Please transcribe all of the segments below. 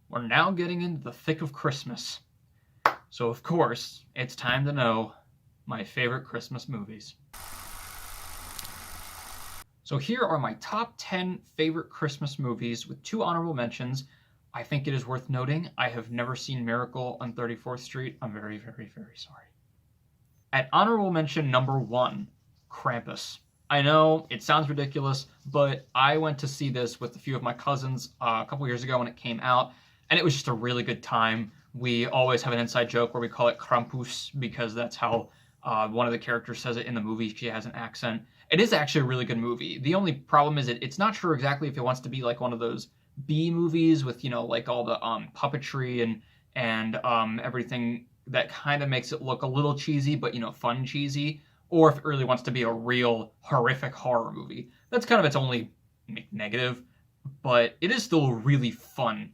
We're now getting into the thick of Christmas. So, of course, it's time to know my favorite Christmas movies. So here are my top 10 favorite Christmas movies with 2 honorable mentions. I think it is worth noting I have never seen Miracle on 34th Street. I'm very, very, very sorry. At honorable mention number 1, Krampus. I know it sounds ridiculous, but I went to see this with a few of my cousins a couple years ago when it came out, and it was just a really good time. We always have an inside joke where we call it Krampus because that's how one of the characters says it in the movie. She has an accent. It is actually a really good movie. The only problem is it's not sure exactly if it wants to be like one of those B movies with, like all the puppetry and everything that kind of makes it look a little cheesy, but, fun cheesy, or if it really wants to be a real horrific horror movie. That's kind of its only negative, but it is still a really fun,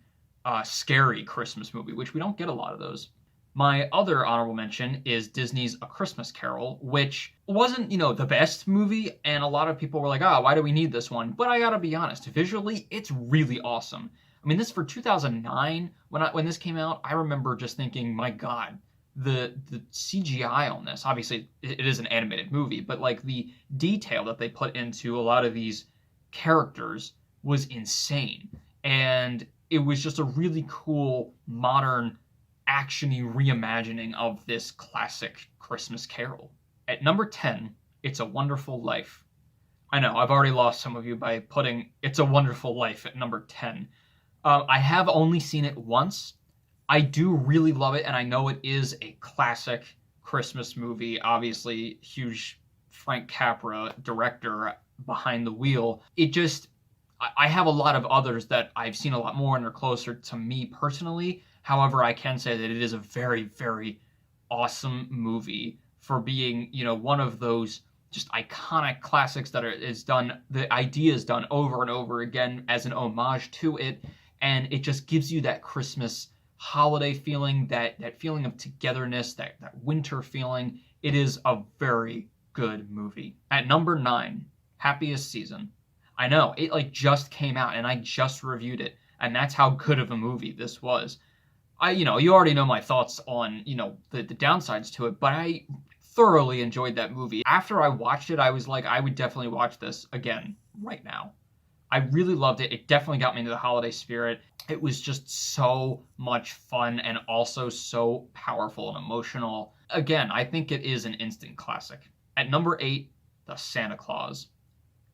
scary Christmas movie, which we don't get a lot of those. My other honorable mention is Disney's A Christmas Carol, which wasn't, the best movie, and a lot of people were like, why do we need this one? But I gotta be honest, visually, it's really awesome. I mean, this for 2009, when this came out, I remember just thinking, my God, the CGI on this, obviously it is an animated movie, but like the detail that they put into a lot of these characters was insane. And it was just a really cool, modern, action-y reimagining of this classic Christmas Carol. At number 10, It's a Wonderful Life. I know, I've already lost some of you by putting It's a Wonderful Life at number 10. I have only seen it once. I do really love it, and I know it is a classic Christmas movie. Obviously, huge Frank Capra, director, behind the wheel. I have a lot of others that I've seen a lot more and are closer to me personally. However, I can say that it is a very, very awesome movie for being, one of those just iconic classics that the idea is done over and over again as an homage to it, and it just gives you that Christmas holiday feeling, that feeling of togetherness, that winter feeling. It is a very good movie. At number 9, Happiest Season. I know, it just came out, and I just reviewed it, and that's how good of a movie this was. You already know my thoughts on, the downsides to it, but I thoroughly enjoyed that movie. After I watched it, I was like, I would definitely watch this again right now. I really loved it. It definitely got me into the holiday spirit. It was just so much fun and also so powerful and emotional. Again, I think it is an instant classic. At number 8, The Santa Claus.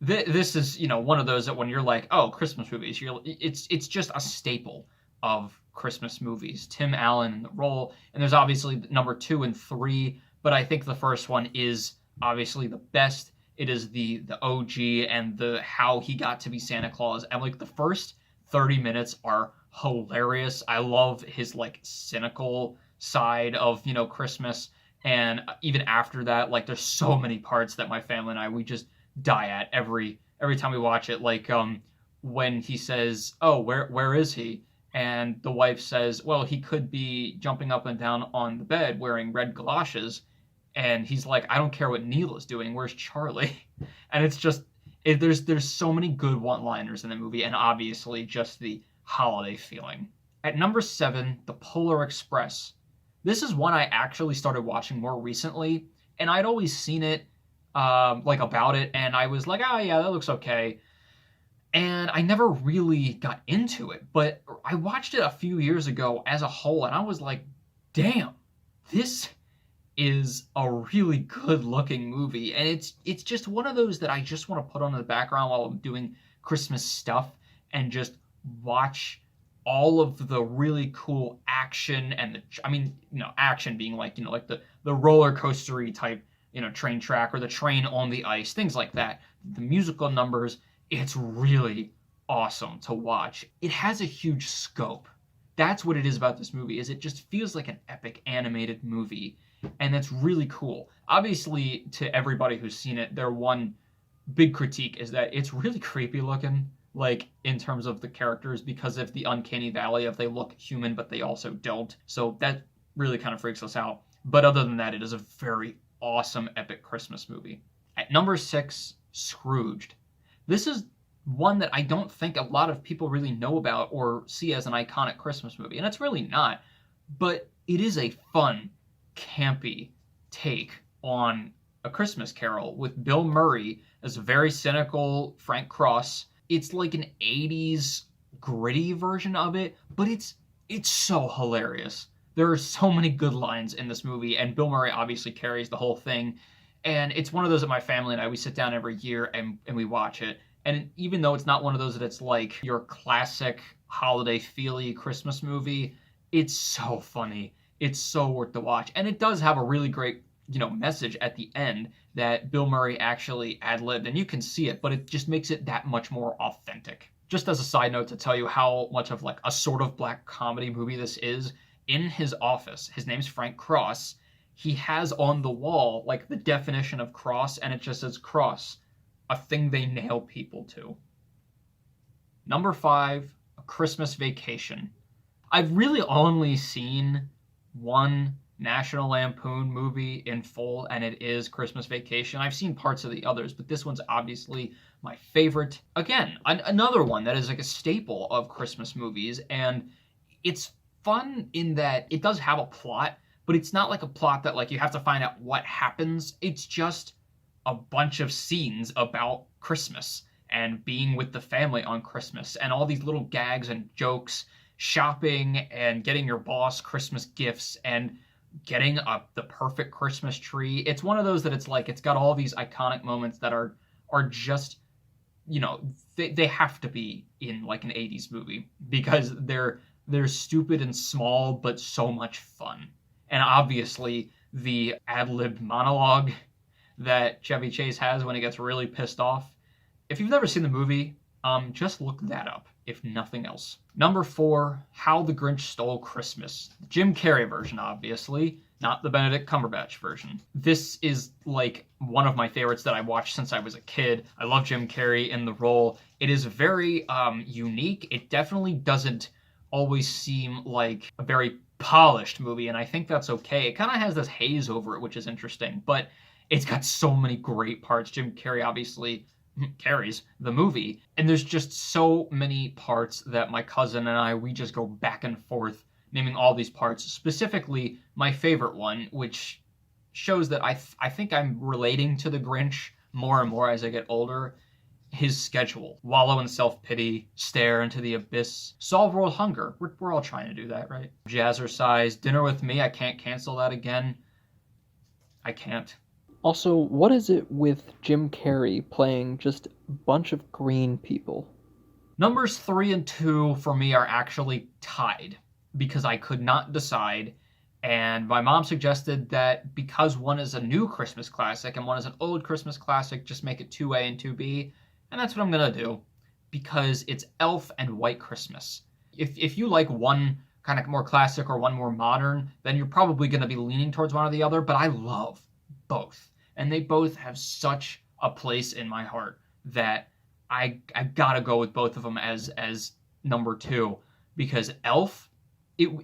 This is, one of those that when you're like, oh, Christmas movies, it's just a staple of Christmas movies. Tim Allen in the role, and there's obviously number 2 and 3, but I think the first one is obviously the best. It is the OG and the how he got to be Santa Claus, and like the first 30 minutes are hilarious. I love his like cynical side of Christmas, and even after that, like there's so many parts that my family and we just die at every time we watch it. Like when he says, "Oh, where is he?" And the wife says, well, he could be jumping up and down on the bed wearing red galoshes. And he's like, I don't care what Neil is doing. Where's Charlie? And it's just, there's so many good one-liners in the movie, and obviously just the holiday feeling. At number 7, The Polar Express. This is one I actually started watching more recently, and I'd always seen it, about it, and I was like, oh yeah, that looks okay. And I never really got into it, but I watched it a few years ago as a whole, and I was like, damn, this is a really good-looking movie. And it's just one of those that I just want to put on in the background while I'm doing Christmas stuff and just watch all of the really cool action and action being like the roller coastery type, train track or the train on the ice, things like that. The musical numbers. It's really awesome to watch. It has a huge scope. That's what it is about this movie, is it just feels like an epic animated movie, and that's really cool. Obviously, to everybody who's seen it, their one big critique is that it's really creepy looking, like, in terms of the characters, because of the uncanny valley of they look human, but they also don't. So that really kind of freaks us out. But other than that, it is a very awesome, epic Christmas movie. At number 6, Scrooged. This is one that I don't think a lot of people really know about or see as an iconic Christmas movie. And it's really not. But it is a fun, campy take on A Christmas Carol with Bill Murray as a very cynical Frank Cross. It's like an 80s gritty version of it, but it's so hilarious. There are so many good lines in this movie, and Bill Murray obviously carries the whole thing. And it's one of those that my family and I, we sit down every year and we watch it. And even though it's not one of those that it's like your classic holiday feely Christmas movie, it's so funny. It's so worth the watch. And it does have a really great, message at the end that Bill Murray actually ad-libbed. And you can see it, but it just makes it that much more authentic. Just as a side note to tell you how much of like a sort of black comedy movie this is, in his office, his name's Frank Cross, he has on the wall like the definition of cross, and it just says cross, a thing they nail people to. Number 5, A Christmas Vacation. I've really only seen one National Lampoon movie in full, and it is Christmas Vacation. I've seen parts of the others, but this one's obviously my favorite. Again, another one that is like a staple of Christmas movies, and it's fun in that it does have a plot, but it's not like a plot that like you have to find out what happens. It's just a bunch of scenes about Christmas and being with the family on Christmas and all these little gags and jokes, shopping and getting your boss Christmas gifts and getting the perfect Christmas tree. It's one of those that it's like it's got all these iconic moments that are just, they have to be in like an 80s movie because they're stupid and small but so much fun. And obviously the ad-libbed monologue that Chevy Chase has when he gets really pissed off. If you've never seen the movie, just look that up, if nothing else. Number 4, How the Grinch Stole Christmas. The Jim Carrey version, obviously, not the Benedict Cumberbatch version. This is like one of my favorites that I watched since I was a kid. I love Jim Carrey in the role. It is very unique. It definitely doesn't always seem like a very polished movie, and I think that's okay. It kind of has this haze over it, which is interesting, but it's got so many great parts. Jim Carrey obviously carries the movie, and there's just so many parts that my cousin and I, we just go back and forth naming all these parts, specifically my favorite one, which shows that I think I'm relating to the Grinch more and more as I get older. His schedule. Wallow in self-pity, stare into the abyss, solve world hunger. We're all trying to do that, right? Jazzercise, dinner with me, I can't cancel that again. I can't. Also, what is it with Jim Carrey playing just a bunch of green people? Numbers 3 and 2 for me are actually tied because I could not decide, and my mom suggested that because one is a new Christmas classic and one is an old Christmas classic, just make it 2A and 2B. And that's what I'm going to do, because it's Elf and White Christmas. If you like one kind of more classic or one more modern, then you're probably going to be leaning towards one or the other, but I love both. And they both have such a place in my heart that I got to go with both of them as number 2, because Elf,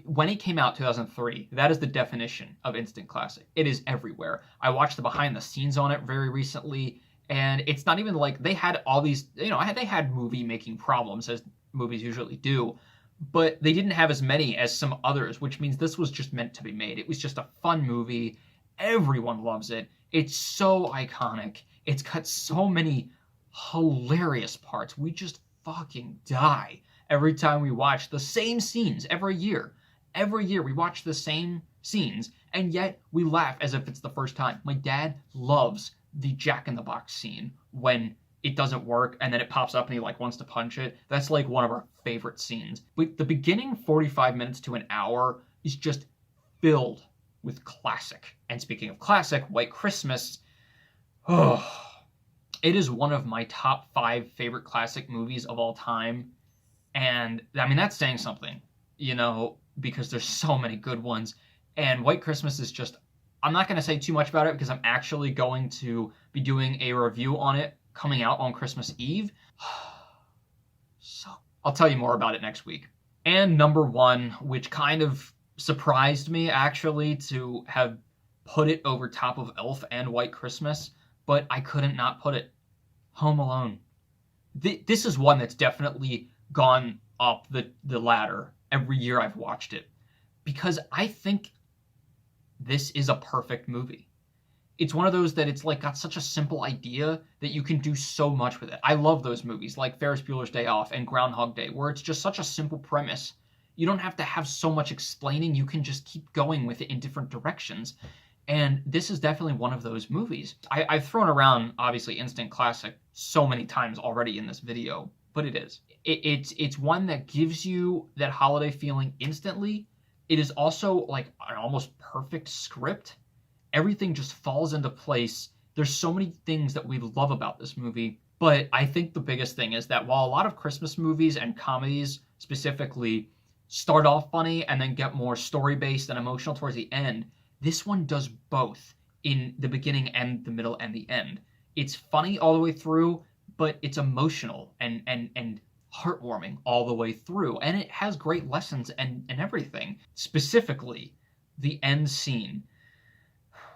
when it came out 2003, that is the definition of instant classic. It is everywhere. I watched the behind the scenes on it very recently, and it's not even like they had all these, they had movie making problems as movies usually do, but they didn't have as many as some others, which means this was just meant to be made. It was just a fun movie. Everyone loves it. It's so iconic. It's got so many hilarious parts. We just fucking die every time we watch the same scenes every year. Every year we watch the same scenes, and yet we laugh as if it's the first time. My dad loves the Jack in the Box scene when it doesn't work and then it pops up and he like wants to punch it. That's like one of our favorite scenes. But the beginning 45 minutes to an hour is just filled with classic. And speaking of classic, White Christmas, it is one of my top 5 favorite classic movies of all time. And I mean, that's saying something, because there's so many good ones. And White Christmas is just, I'm not going to say too much about it because I'm actually going to be doing a review on it coming out on Christmas Eve. So I'll tell you more about it next week. And number 1, which kind of surprised me actually to have put it over top of Elf and White Christmas, but I couldn't not put it. Home Alone. This is one that's definitely gone up the ladder every year I've watched it, because I think this is a perfect movie. It's one of those that it's like got such a simple idea that you can do so much with it. I love those movies like Ferris Bueller's Day Off and Groundhog Day, where it's just such a simple premise. You don't have to have so much explaining. You can just keep going with it in different directions. And this is definitely one of those movies. I've thrown around, obviously, instant classic so many times already in this video, but it is. It's one that gives you that holiday feeling instantly. It is also like an almost perfect script. Everything just falls into place. There's so many things that we love about this movie, but I think the biggest thing is that while a lot of Christmas movies and comedies specifically start off funny and then get more story-based and emotional towards the end, this one does both in the beginning and the middle and the end. It's funny all the way through, but it's emotional and heartwarming all the way through, and it has great lessons and everything. Specifically, the end scene.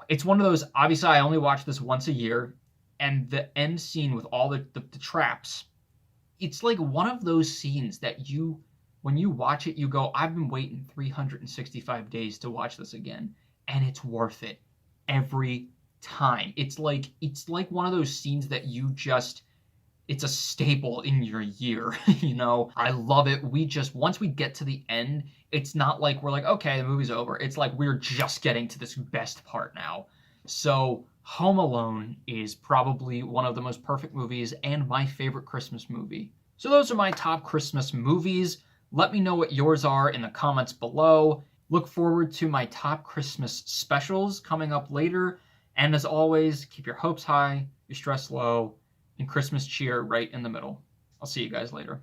It's one of those, obviously I only watch this once a year, and the end scene with all the traps, it's like one of those scenes that when you watch it, you go, I've been waiting 365 days to watch this again, and it's worth it every time. It's like one of those scenes that it's a staple in your year, you know? I love it. Once we get to the end, it's not like we're like, okay, the movie's over. It's like we're just getting to this best part now. So Home Alone is probably one of the most perfect movies and my favorite Christmas movie. So those are my top Christmas movies. Let me know what yours are in the comments below. Look forward to my top Christmas specials coming up later. And as always, keep your hopes high, your stress low, and Christmas cheer right in the middle. I'll see you guys later.